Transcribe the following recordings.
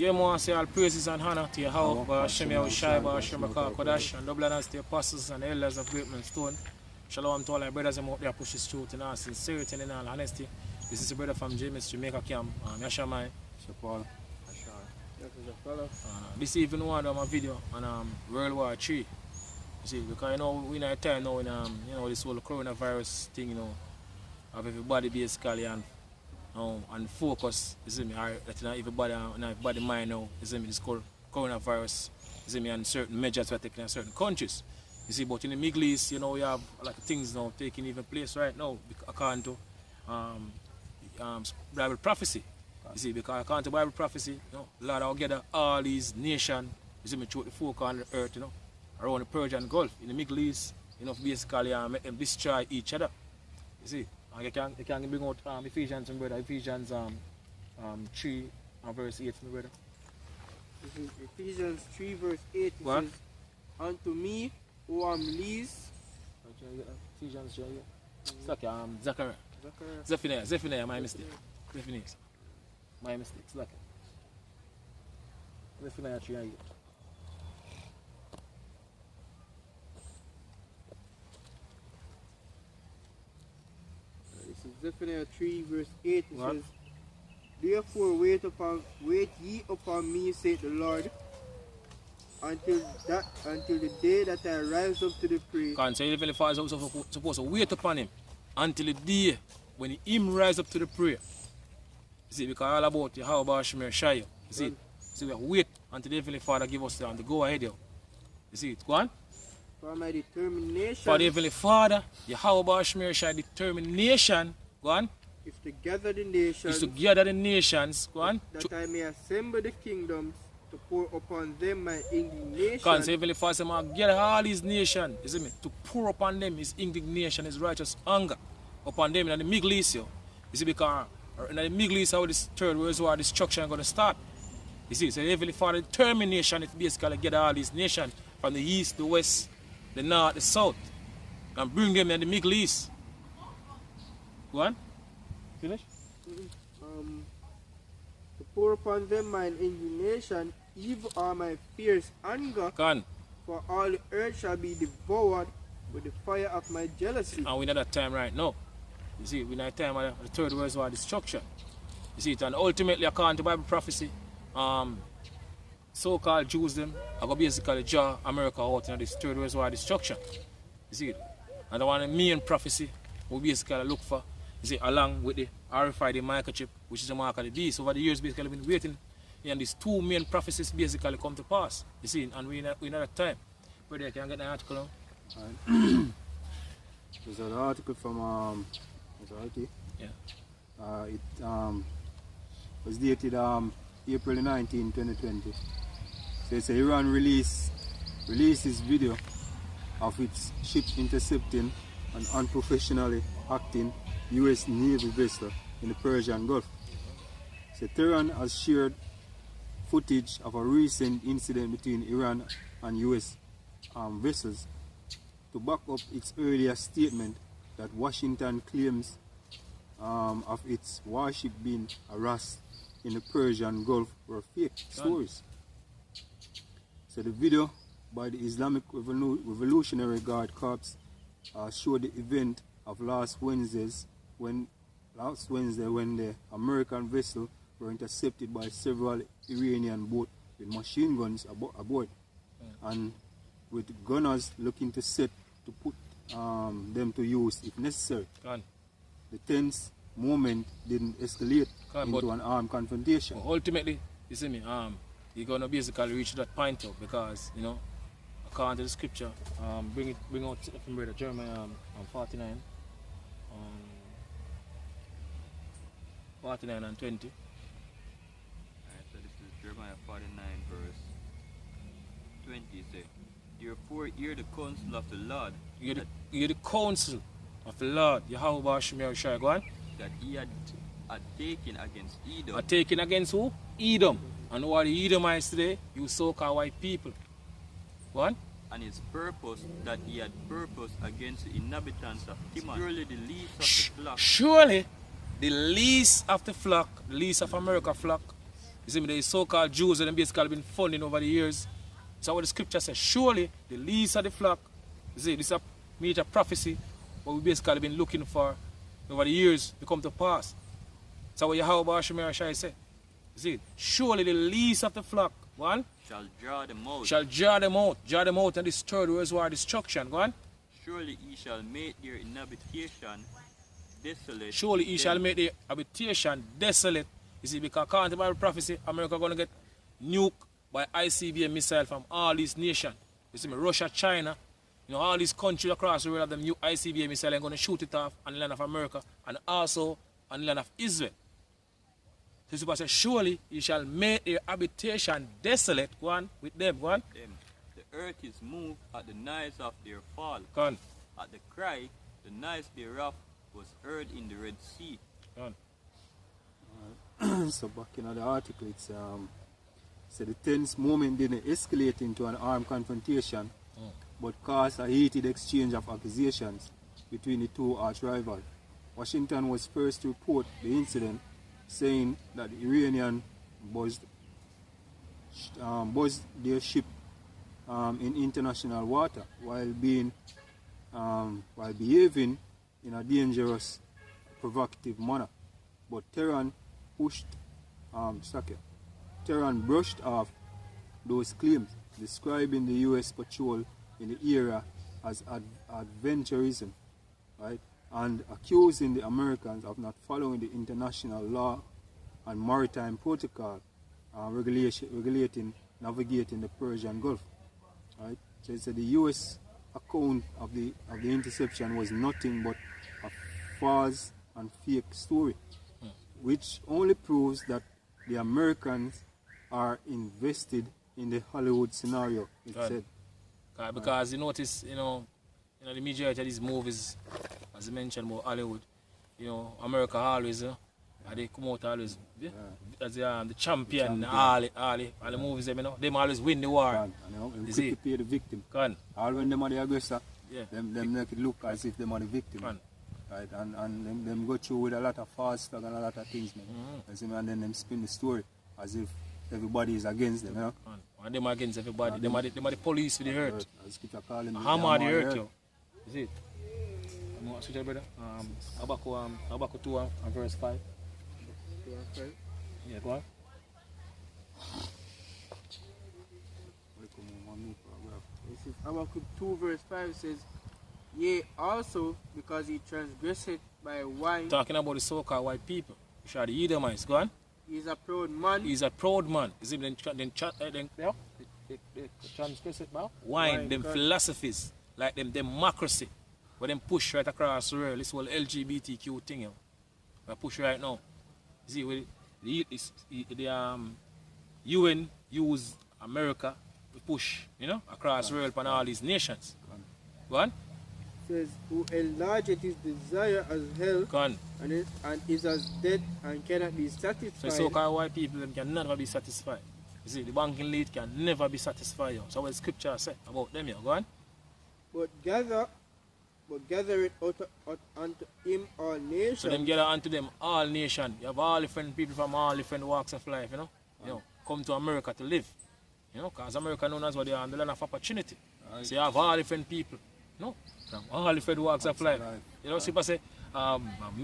Yeah, man, say all praises and honor to your house, Hashem Yahushai, Hashem Kodash, and double honors to the apostles and the elders of Great Men Stone. Shalom to all our brothers and out there push this truth in all sincerity and in all honesty. This is a brother from Jamaica camp, Yashamai. Paul. This evening one of my video on World War 3. You see, because you know we in a time now in this whole coronavirus thing, of everybody basically and focus, you see me, or that everybody mind now, you see me, this coronavirus, you see me, and certain measures we're taking in certain countries. You see, but in the Middle East, we have like things now taking even place right now according to Bible prophecy. You see, because according to Bible prophecy, Lord will gather all these nations, you see me, through the folk on the earth, around the Persian Gulf, in the Middle East, basically make them destroy each other. You see, and you can bring out Ephesians, my brother, Ephesians 3 and verse 8, my brother. This is Ephesians 3 verse 8, it says, unto me who am least. Ephesians 3, it's like Zechariah. Zephaniah, my mistake. Zephaniah. My mistake, it's like Zephaniah 3 and 8. Zephaniah 3 verse 8, it says, therefore wait ye upon me, saith the Lord, until the day that I rise up to the prayer. Can't say even the Father is supposed to wait upon him until the day when him rise up to the prayer. You see, because all about Yahweh Shemir Shai. You see, so we have to wait until the Heavenly Father give us the go ahead. You see it, go on. For my determination. For the Heavenly Father, Yahweh Shemir Shai determination. Go on. Is to gather the nations. Is to gather the nations. Go on. That I may assemble the kingdoms to pour upon them my indignation. Because Heavenly Father said, man, gather all these nations, you see me, to pour upon them his indignation, his righteous anger upon them in the Middle East. You see, because in the Middle East, how this third world war destruction is going to start. You see, so Heavenly Father determination is basically gather all these nations from the east, the west, the north, the south, and bring them in the Middle East. Go on. Finish? To pour upon them mine indignation, even all my fierce anger. Gone. For all the earth shall be devoured with the fire of my jealousy. And we're in that time right now. You see, we're in a time of the third world war destruction. You see it, and ultimately according to Bible prophecy, so-called Jews them are going to basically draw America out in this third world war destruction. You see it? And the one main prophecy we basically look for, you see, along with the RFID microchip, which is the mark of the beast. Over the years, basically, been waiting, and these two main prophecies basically come to pass. You see, and we're in that time. Where they can get an article now? There's an article from Yeah. It was dated April 19, 2020. So it's Iran releases video of its ship intercepting and unprofessionally acting U.S. Navy vessel in the Persian Gulf. So Tehran has shared footage of a recent incident between Iran and U.S. Vessels to back up its earlier statement that Washington claims of its warship being harassed in the Persian Gulf were fake stories. So the video by the Islamic Revolutionary Guard Corps showed the event of last Wednesday when the American vessel were intercepted by several Iranian boats with machine guns aboard, and with gunners looking to set to put them to use if necessary. The tense moment didn't escalate into an armed confrontation. Ultimately, you see me, you're gonna basically reach that point out because according to the scripture, bring out from brother Jeremiah 49. 49 and 20. Alright, so this is Jeremiah 49 verse 20. Say, therefore hear the counsel of the Lord. Hear the counsel of the Lord, Yahweh Shemir Shai, go on. That he had taken against Edom. Are taken against who? Edom. And who are the Edomites today? You so-called white people. Go on. And his purpose that he had purposed against the inhabitants of Timon. Surely the least of the flock. Surely the least of the flock, the least of America flock, You see me, the so-called Jews that them basically been funding over the years. So what the scripture says, surely the least of the flock, you see, this is a major prophecy, what we basically been looking for over the years to come to pass. So what Yahweh Shemir Shai say, you see, surely the least of the flock, go on, shall draw them out. shall draw them out, and this third reservoir destruction, go on. Surely he shall make their inhabitation desolate. Surely he shall make the habitation desolate. You see, because according to Bible prophecy, America going to get nuked by ICBM missile from all these nations. You see me, Russia, China, you know, all these countries across the world have them new ICBM missile and going to shoot it off on the land of America and also on the land of Israel. So the Bible says, surely he shall make their habitation desolate. Go on, with them, go on. Them. The earth is moved at the noise of their fall. Go on, At the cry, the noise thereof was heard in the Red Sea. go on. So back in the article, it's so the tense moment didn't escalate into an armed confrontation, but caused a heated exchange of accusations between the two arch rivals. Washington was first to report the incident, saying that the Iranian buzzed their ship in international water while behaving in a dangerous, provocative manner. But Tehran brushed off those claims, describing the U.S. patrol in the area as adventurism, right, and accusing the Americans of not following the international law and maritime protocol regulating navigating the Persian Gulf, right. So it said the U.S. account of the interception was nothing but a false and fake story, which only proves that the Americans are invested in the Hollywood scenario, it said. Because you notice, you know, the majority of these movies, as you mentioned about Hollywood, you know, America always, they come out always, as the champion, all the movies, you know, them always win the war. You see? Pay the victim. All when them are the aggressor, them make it look as if them are the victim. Right, and them go through with a lot of false flag and a lot of things, man. You see, and then them spin the story as if everybody is against them, you know. And them against everybody. Them are the police for the hurt. Hammer the hurt, yo. You see it? You want to switch it, brother? Habakkuk 2 and verse 5. 2 and 5. Yeah, go on. This is Habakkuk 2 verse 5 says, yea, also because he transgressed by wine. Talking about the so-called white people. Which are the Edomites. Go on. He is a proud man. He's a proud man. Is it then transgress it by wine, them philosophies, like them democracy, where them push right across the world. This whole LGBTQ thing, yo. We push right now. You see, with the UN use America to push, you know, across the world and all these nations. Go on. Says, who enlargeth his desire as hell, and is as dead and cannot be satisfied. So so-called white people them can never be satisfied. You see, the banking elite can never be satisfied. Yo. So what the scripture say about them, yo. Go on. But gather it out unto him all nations. So them gather unto them all nations. You have all different people from all different walks of life, you know. Come to America to live. You know, because America known as what they are the land of opportunity. So you have all different people. No, from all different walks of life. You know, people say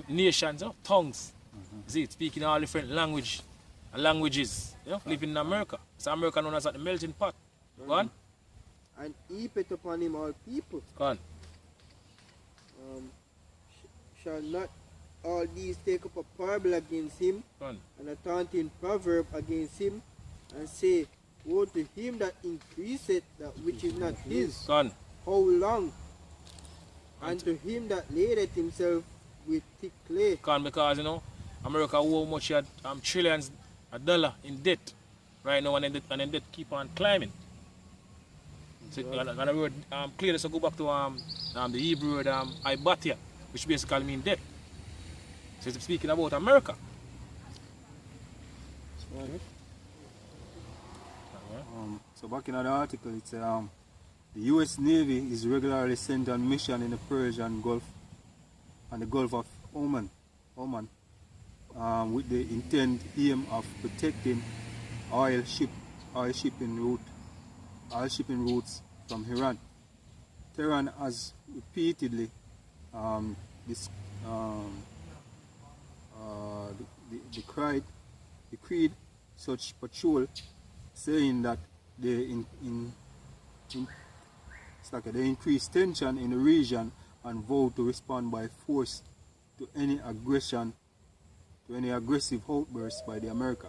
nations, you know, tongues. See, speaking all different languages. You know, living in America. So America known as the melting pot. Go on. And heap it upon him all people. Go on. Shall not all these take up a parable against him, and a taunting proverb against him, and say, woe to him that increaseth that which is not his. Go on. How long? And to him that ladeth himself with thick clay. Because, you know, America owe much trillions of dollars in debt right now, and then debt keep on climbing. So, and the word clearly, so go back to the Hebrew word ibatia, which basically means debt. So it's speaking about America. So back in the article, it's the U.S. Navy is regularly sent on mission in the Persian Gulf and the Gulf of Oman with the intent aim of protecting oil shipping routes from Iran. Tehran has repeatedly decreed such patrol, saying that they increase tension in the region and vow to respond by force to any aggressive outbursts by the America.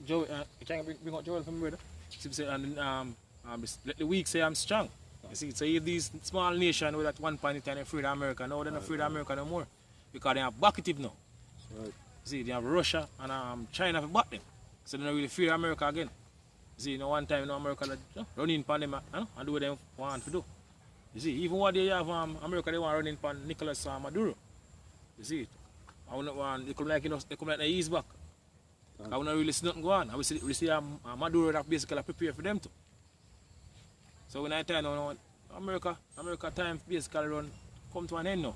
Joel, you can't bring out Joel from brother. Let the weak say I'm strong. You see, so if these small nations with at one point in time afraid of America, now they're not afraid of America no more. Because they are bucketive now. Right. You see, they have Russia and China to back them. So they're not really fear America again. You see, one time America run in upon them and do what they want to do. You see, even what they have America, they want to run in upon Nicolas Maduro. You see, I don't want they come like the ease back. I want to really see nothing go on. I will see Maduro that basically prepare for them too. So when I tell you America time basically run come to an end now.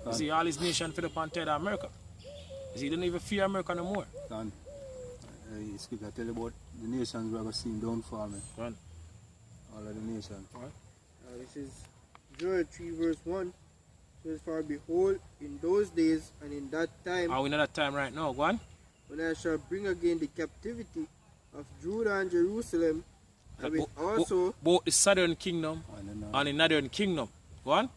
You see, all these nations fed up and tired of America. You see, they don't even fear America no more. You speak, I tell you about the nations we have seen downfall, man. Go on. All of the nations. This is Joel 3 verse 1. Says, for behold, in those days and in that time, Are we in that time right now? Go on. when I shall bring again the captivity of Judah and Jerusalem, I will also both the southern kingdom and the northern kingdom. Go on.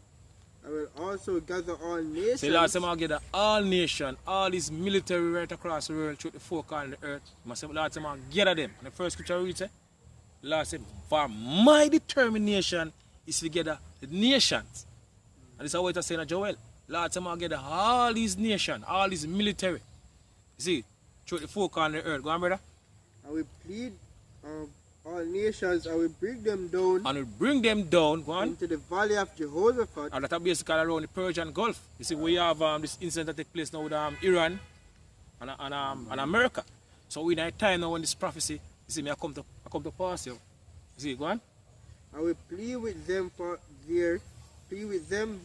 I will also gather all nations. So Lord said, gather all nations, all these military right across the world, through the four corners of the earth. Lord said, gather them. And the first scripture we read said, Lord said, for my determination is to gather the nations. And this is what it's saying to Joel. Lord said, gather all these nations, all these military. You see, through the four corners of the earth. Go on, brother. I will plead all nations, I will bring them down. And we bring them down, go on. Into the valley of Jehoshaphat. And that are basically around the Persian Gulf. You see, we have this incident that takes place now with Iran and America. So we in a time now when this prophecy, you see, I come to pass you. You see, go on. I will plead with them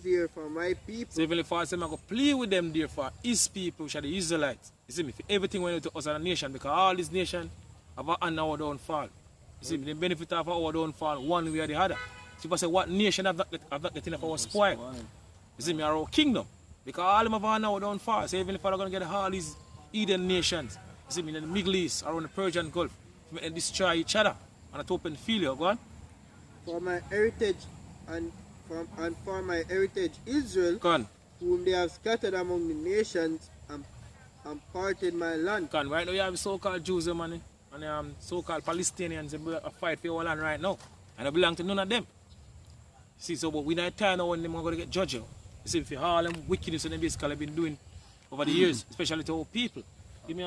there for my people. So even if I say I go plead with them there for his people, which are the Israelites. You see me, for everything went to us as a nation, because all these nations have an our downfall. You see, the benefit of our downfall one way or the other. So if I say what nation have that getting of our spoil? You see me, our kingdom. Because all of them have our downfall. So even if I'm going to get all these Eden nations, you see me, in the Middle East, around the Persian Gulf, and destroy each other and at open failure, go on. For my heritage and for my heritage Israel, Go on. whom they have scattered among the nations and parted my land. Go on. Right now you have the so-called Jews, man. And so-called Palestinians a fight for your land right now. And I belong to none of them. See, so but we not time now when they're going to get judged. You see, for all them wickedness that they basically been doing over the years, especially to our people. Give me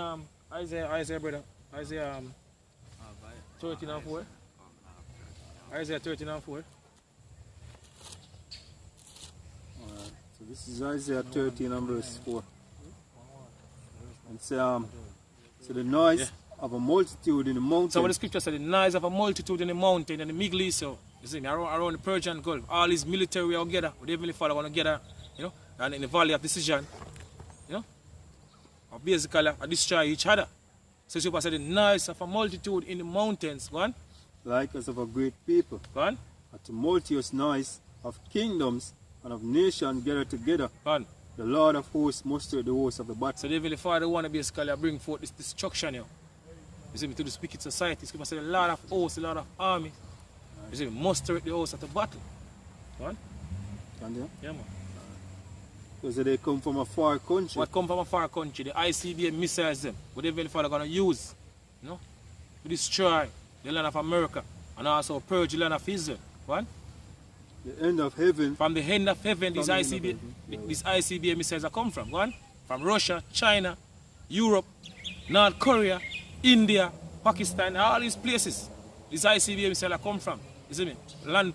Isaiah brother. Isaiah 13 and 4. Isaiah 13 and 4. Alright, so this is Isaiah 13 and verse 4. And so the noise of a multitude in the mountain. So what the scripture said, the noise of a multitude in the mountain and the Middle East, so you see, around the Persian Gulf, all these military are together, with the Heavenly Father going together, you know, and in the valley of decision, you know, or basically destroy each other. So Super said the noise of a multitude in the mountains, go on. Like as of a great people. Go on. A tumultuous noise of kingdoms and of nations gathered together. Go on. The Lord of hosts mustered the hosts of the battle. So the Heavenly Father want to basically bring forth this destruction here. You see me, to the wicked society. Scripture said the Lord of hosts, the Lord of army. You see me, muster the hosts of the battle. Go on. Can you? Yeah, man. Because they come from a far country. What come from a far country, the ICBM missiles them, what the Heavenly Father going to use, you know, to destroy the land of America and also purge the land of Israel. What? The end of heaven. From the end of heaven, these ICBM missiles are come from. One, from Russia, China, Europe, North Korea, India, Pakistan, all these places. These ICBM missiles are come from. You see me? Land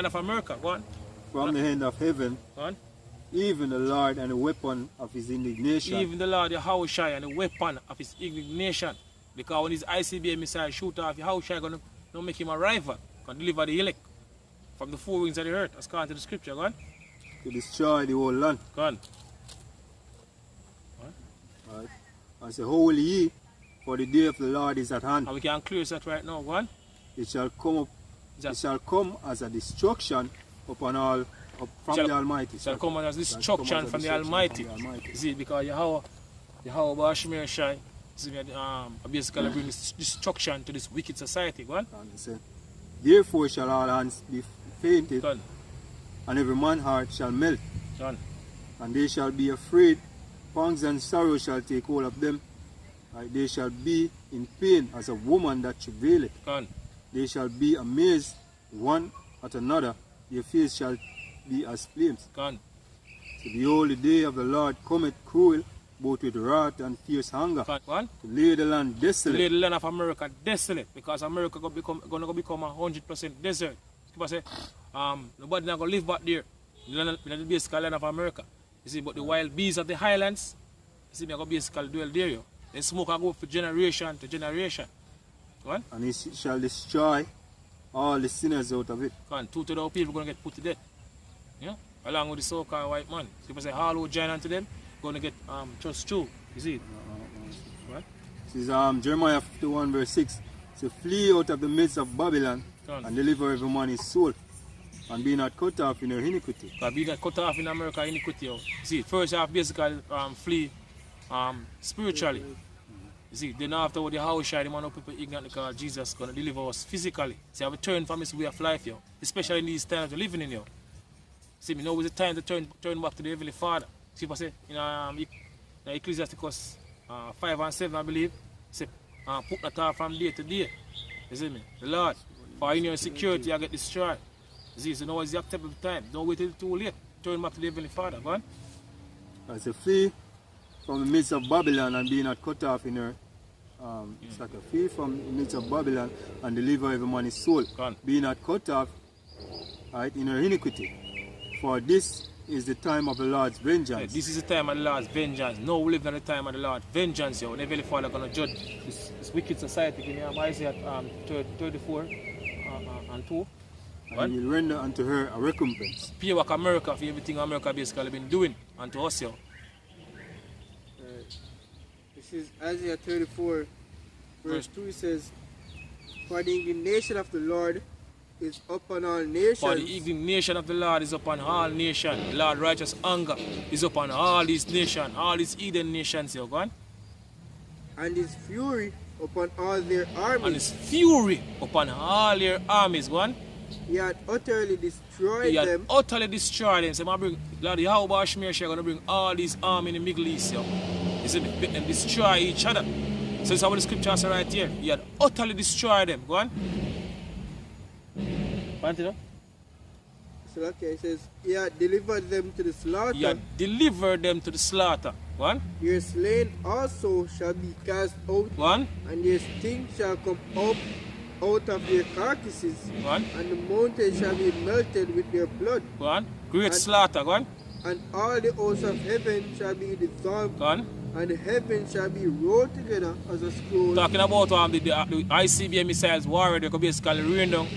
of America. One. From the end of heaven. One. Even the Lord and the weapon of his indignation. Even the Lord, the Yahushua, and the weapon of his indignation. Because when these ICBM missiles shoot off, Yahushua going to make him a rival, can deliver the elect from the four winds of the earth, as according to the scripture. Go on. To destroy the whole land. Go on. Right. And say, holy ye, for the day of the Lord is at hand. And we can clear that right now, go on. It shall come up, That- it shall come as a destruction upon all from the Almighty. It shall come as It shall come destruction as a from the destruction Almighty. from the Almighty. You see, because Yahweh Bashmir Shai, basically bring destruction to this wicked society, go on. And he said, therefore shall all hands be fainted, Go on. and every man's heart shall melt, Go on. and they shall be afraid. Pangs and sorrow shall take hold of them. They shall be in pain as a woman that travaileth. Go on. They shall be amazed one at another. Their face shall be as flames. Go on. So behold, the day of the Lord cometh cruel, both with wrath and fierce hunger, Go on. to lay the land To desolate. lay the land of America desolate, because America gonna become a 100% desert. People say, nobody not gonna live back there. The land, the basically land of America. You see, but the wild bees of the highlands, you see, they gonna basically dwell there. Yo. They smoke and go for generation to generation. Go on. And he shall destroy all the sinners out of it. Go on. 2,000 people gonna get put to death. Yeah? Along with the so-called white man. So people say, all who join unto them gonna get just true. You see? What? This is Jeremiah 51 verse 6. So flee out of the midst of Babylon, Go on. and deliver every man his soul, and be not cut off in your iniquity. Because being cut off in America, iniquity. You see, first you have basically flee spiritually. You see, then after what the house shine, the man of people ignorant because Jesus is going to deliver us physically. See, I have a turn from his way of life, yo. Especially in these times we're living in, yo. See, me know it's the time to turn back to the Heavenly Father. See, if I say, in Ecclesiasticus 5 and 7, I believe, say, put that off from day to day. You see me? The Lord, for in your security, I get destroyed. You see, so now is the acceptable time. Don't wait till it's too late. Turn back to the Heavenly Father, go on. I say flee from the midst of Babylon, and be not cut off in her. It's like a flee from the midst of Babylon, and deliver every man his soul. Go on. Be not cut off, right, in her iniquity. For this is the time of the Lord's vengeance. This is the time of the Lord's vengeance. No, we live in the time of the Lord's vengeance, yo. The Heavenly Father going to judge this wicked society. Give me Isaiah 34 and 2. And he will render unto her a recompense. Pay back America for everything America basically been doing unto us, yo. This is Isaiah 34, verse 2. It says, for the indignation of the Lord is upon all nations. For the indignation of the Lord is upon all nations. The Lord's righteous anger is upon all these nations, all these heathen nations, yo. Go on. And his fury upon all their armies. And his fury upon all their armies, go on. He had utterly destroyed He had them. utterly destroyed them. So I bring, Lord, Yahweh Bashmir Shai going to bring all these armies in the Middle East, yo. You see, make them destroy each other. So it's how the scripture says right here. He had utterly destroyed them. Go on. Continue. So okay, it says, he had delivered them to the slaughter. He had delivered them to the slaughter. Go on. Their slain also shall be cast out, Go on. and their sting shall come up out of their carcasses, Go on. and the mountain shall be melted with their blood, Go on. Great And- slaughter. Go on. and all the hosts of heaven shall be dissolved, Go on. and the heaven shall be rolled together as a scroll. Talking about the ICBM missiles war, they could basically rain down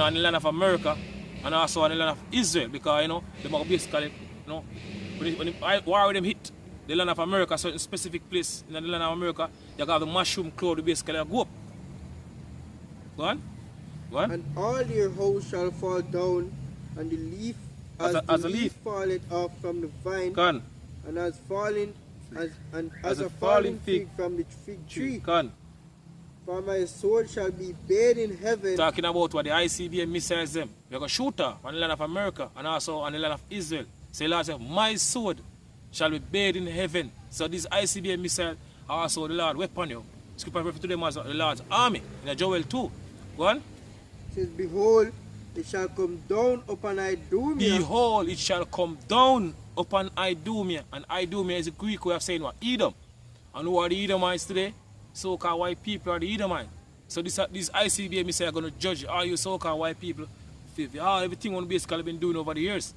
on the land of America and also on the land of Israel, because they might basically when the war with them hit the land of America, certain specific place in the land of America, you have the mushroom cloud to basically go up. Go on. Go on. And all their hosts shall fall down, and the leaf as a the leaf. leaf falleth off from the vine, Go on. and as falling as a falling falling fig fig from the fig tree. Go on. For my sword shall be bathed in heaven, Talking about what the ICBM missiles them. They're going to shoot her on the land of America and also on the land of Israel. So Lord said, my sword shall be bathed in heaven. So these ICBM missiles are also the Lord's weapon. Yo. Scripture refer to them as the Lord's army in Joel 2. Go on. it says, behold, it shall come down upon Idumea. Behold, it shall come down upon Idumea. And Idumea is a Greek way of saying what? Edom. And who are the Edomites today? So-called white people are the Edomites. So this ICBM missiles are going to judge all you so-called white people. Everything one basically been doing over the years.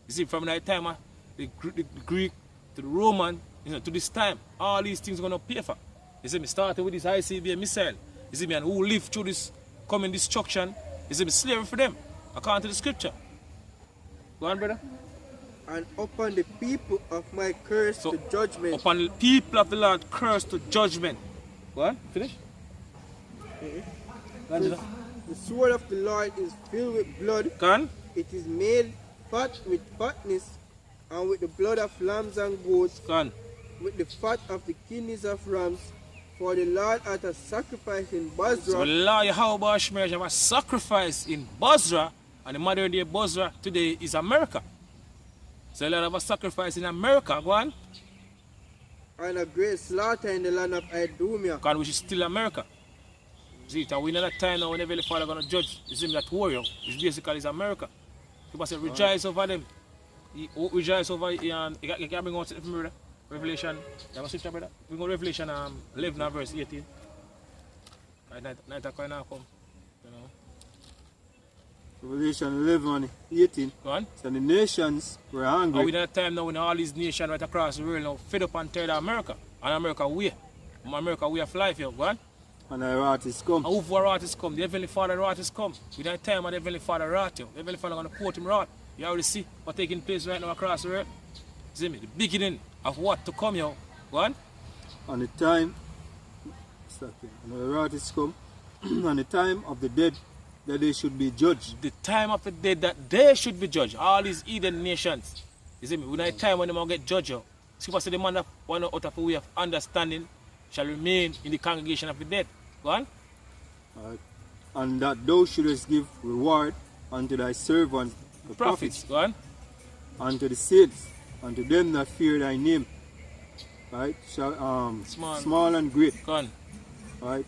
You see, from that time, the Greek to the Roman, to this time, all these things are going to pay for. You see, me started with this ICBM missile. You see me, and who lived through this coming destruction, you see me, slavery for them, according to the scripture. Go on, brother. and upon the people of my curse So, to judgment. upon the people of the Lord curse to judgment. What? Finish? The sword of the Lord is filled with blood. Can? It is made fat with fatness, and with the blood of lambs and goats, Can? with the fat of the kidneys of rams. For the Lord hath a sacrifice in So Basra, Lord Yahweh Shemir have a sacrifice in Basra, and the modern day Basra today is America. So Lord have a sacrifice in America, go on. and a great slaughter in the land of Idumea. God, which is still America. See it, and we know that time now when the Father gonna judge. You see that warrior, which basically is America. People say rejoice over them. Rejoice over you can bring out from brother. Revelation. You have a scripture, brother? Bring out Revelation 11 and verse 18. Night come now come. You know. Revelation 11 and 18. Go on. So the nations were angry. And we in a time now when all these nations right across the world now fed up and tired of America. And America way. America way of life here. Go on. And the wrath is come. And who for wrath is come? The Heavenly Father wrath is come. We in a time when the Heavenly Father wrath you. The Heavenly Father gonna quote him wrath. You already see what's taking place right now across the world. See me? The beginning of what to come here. Go on. And the time, and the wrath is come. And the time of the dead that they should be judged. The time of the day that they should be judged. All these heathen nations. You see me? We're in a time when they will get judged. See what the man that one out of a way of understanding shall remain in the congregation of the dead. Go on. And that thou shouldest give reward unto thy servants, the prophets, Go on. unto the saints, unto them that fear thy name. Right? Small and great. Go on. Right?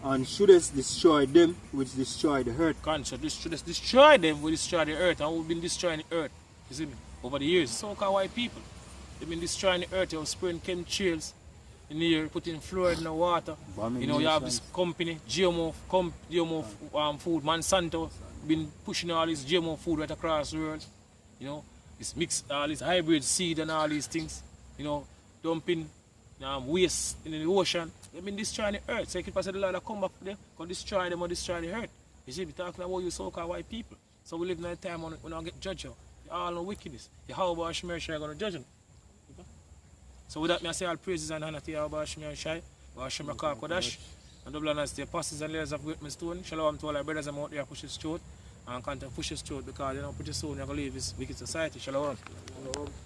And shouldest destroy them which destroy the earth. Go on. So let's destroy them, we destroy the earth. And we've been destroying the earth. You see me? Over the years. So-called white people. They've been destroying the earth. They were spraying chemtrails in the air, putting fluoride in the water. You know, you have this company, GMO food, Monsanto, been pushing all this GMO food right across the world. You know, it's mixed all this hybrid seed and all these things. You know, dumping waste in the ocean. They've been destroying the earth. So you keep saying the Lord come back there, go destroy them or destroy the earth. You see, we're talking about you so-called white people. So we live in a time when we don't get judged. All no wickedness. Yahweh Shemir Shai going to judge them. So with that, I say all praises and honor to Yahweh Shemir Shai, Hashem Rakar Kodash, and double honors to the apostles and layers of great stone. Shalom to all our brothers and out there push his throat and can't push his throat because you know pretty soon you're going to leave this wicked society. Shalom.